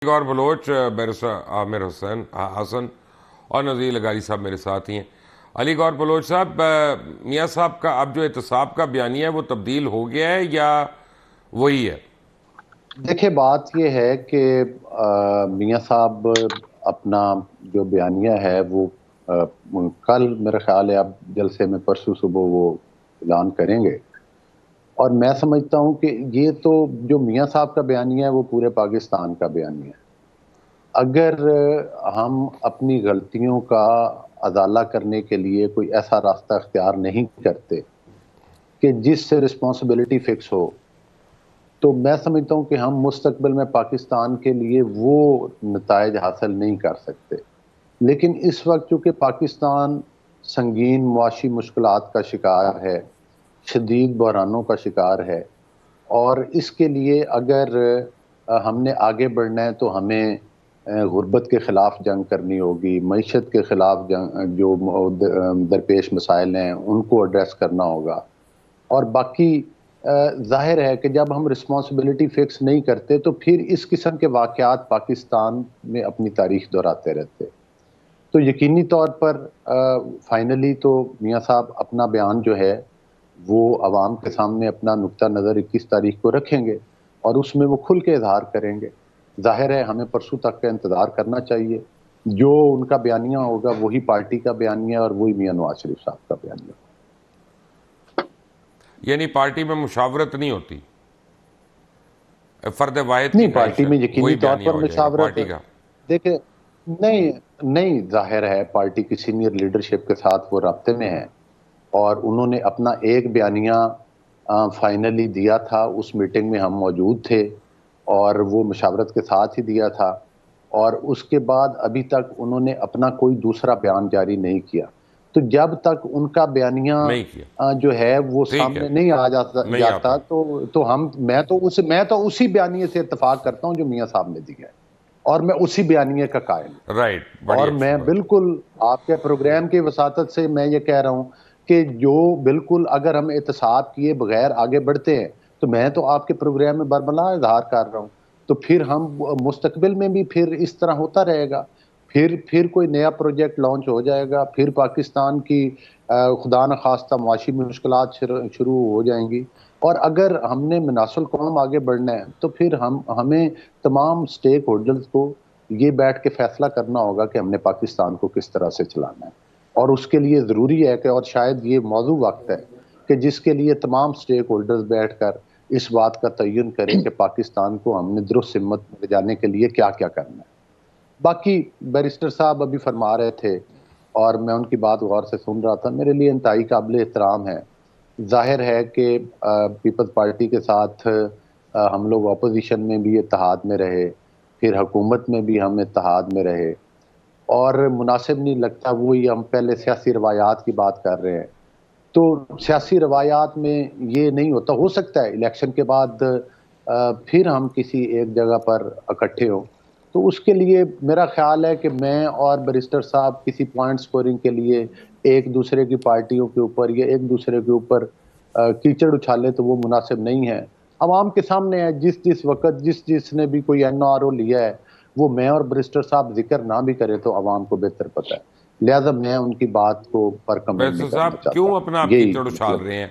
اور بلوچ بیرسٹر عامر حسین حسن اور نذیر لغاری صاحب میرے ساتھ ہی ہیں۔ علی گور بلوچ صاحب، میاں صاحب کا اب جو احتساب کا بیانیہ ہے وہ تبدیل ہو گیا ہے یا وہی ہے؟ دیکھیں، بات یہ ہے کہ میاں صاحب اپنا جو بیانیہ ہے وہ کل میرا خیال ہے اب جلسے میں پرسوں صبح وہ اعلان کریں گے، اور میں سمجھتا ہوں کہ یہ تو جو میاں صاحب کا بیانیہ ہے وہ پورے پاکستان کا بیانیہ ہے۔ اگر ہم اپنی غلطیوں کا ازالہ کرنے کے لیے کوئی ایسا راستہ اختیار نہیں کرتے کہ جس سے رسپانسبلٹی فکس ہو، تو میں سمجھتا ہوں کہ ہم مستقبل میں پاکستان کے لیے وہ نتائج حاصل نہیں کر سکتے۔ لیکن اس وقت چونکہ پاکستان سنگین معاشی مشکلات کا شکار ہے، شدید بحرانوں کا شکار ہے، اور اس کے لیے اگر ہم نے آگے بڑھنا ہے تو ہمیں غربت کے خلاف جنگ کرنی ہوگی، معیشت کے خلاف جنگ، جو درپیش مسائل ہیں ان کو ایڈریس کرنا ہوگا، اور باقی ظاہر ہے کہ جب ہم رسپانسبلٹی فکس نہیں کرتے تو پھر اس قسم کے واقعات پاکستان میں اپنی تاریخ دہراتے رہتے۔ تو یقینی طور پر فائنلی تو میاں صاحب اپنا بیان جو ہے وہ عوام کے سامنے اپنا نقطہ نظر 21 تاریخ کو رکھیں گے، اور اس میں وہ کھل کے اظہار کریں گے۔ ظاہر ہے ہمیں پرسوں تک کا انتظار کرنا چاہیے۔ جو ان کا بیانیہ ہوگا وہی پارٹی کا بیانیہ اور وہی میاں نواز شریف صاحب کا بیانیہ۔ یعنی پارٹی میں مشاورت نہیں ہوتی، فرد واحد کی نہیں، خواہش پارٹی ہے میں یقینی وہی طور بیانیہ پر ہو جائے گا مشاورت، پارٹی کا؟ دیکھیں، نہیں ظاہر ہے پارٹی کی سینئر لیڈرشپ کے ساتھ وہ رابطے میں ہیں، اور انہوں نے اپنا ایک بیانیہ فائنلی دیا تھا۔ اس میٹنگ میں ہم موجود تھے اور وہ مشاورت کے ساتھ ہی دیا تھا، اور اس کے بعد ابھی تک انہوں نے اپنا کوئی دوسرا بیان جاری نہیں کیا۔ تو جب تک ان کا بیانیہ نہیں کیا، جو ہے وہ ٹھیک ہے، سامنے نہیں آ نہیں جاتا آتا، میں تو اسی بیانیے سے اتفاق کرتا ہوں جو میاں صاحب نے دیا ہے، اور میں اسی بیانیے کا قائل ہوں۔ رائٹ، بڑی اور اچھی میں بات ہے۔ بالکل آپ کے پروگرام کی وساطت سے میں یہ کہہ رہا ہوں کہ جو بالکل اگر ہم احتساب کیے بغیر آگے بڑھتے ہیں تو میں تو آپ کے پروگرام میں برملا اظہار کر رہا ہوں، تو پھر ہم مستقبل میں بھی پھر اس طرح ہوتا رہے گا، پھر کوئی نیا پروجیکٹ لانچ ہو جائے گا، پھر پاکستان کی خدا نخواستہ معاشی مشکلات شروع ہو جائیں گی۔ اور اگر ہم نے مناص القوم آگے بڑھنا ہے تو پھر ہمیں تمام سٹیک ہولڈرز کو یہ بیٹھ کے فیصلہ کرنا ہوگا کہ ہم نے پاکستان کو کس طرح سے چلانا ہے، اور اس کے لیے ضروری ہے کہ، اور شاید یہ موضوع وقت ہے کہ جس کے لیے تمام سٹیک ہولڈرز بیٹھ کر اس بات کا تعین کریں کہ پاکستان کو ہم نے درست سمت میں لے جانے کے لیے کیا کیا کرنا ہے۔ باقی بیرسٹر صاحب ابھی فرما رہے تھے اور میں ان کی بات غور سے سن رہا تھا، میرے لیے انتہائی قابل احترام ہے۔ ظاہر ہے کہ پیپلز پارٹی کے ساتھ ہم لوگ اپوزیشن میں بھی اتحاد میں رہے، پھر حکومت میں بھی ہم اتحاد میں رہے، اور مناسب نہیں لگتا وہی ہم پہلے سیاسی روایات کی بات کر رہے ہیں۔ تو سیاسی روایات میں یہ نہیں ہوتا، ہو سکتا ہے الیکشن کے بعد پھر ہم کسی ایک جگہ پر اکٹھے ہوں، تو اس کے لیے میرا خیال ہے کہ میں اور بیرسٹر صاحب کسی پوائنٹ سکورنگ کے لیے ایک دوسرے کی پارٹیوں کے اوپر یا ایک دوسرے کے اوپر کیچڑ اچھالے تو وہ مناسب نہیں ہے۔ عوام کے سامنے ہے، جس وقت جس نے بھی کوئی NRO لیا ہے وہ میں اور بیرسٹر صاحب ذکر نہ بھی کرے تو عوام کو بہتر پتہ ہے، لہذا میں ان کی بات کو پر کمنٹ بیرسٹر نہیں کرنا صاحب چاہتا۔ کیوں اپنا آپ یہی کیچڑ اچھال مطلب رہے ہیں؟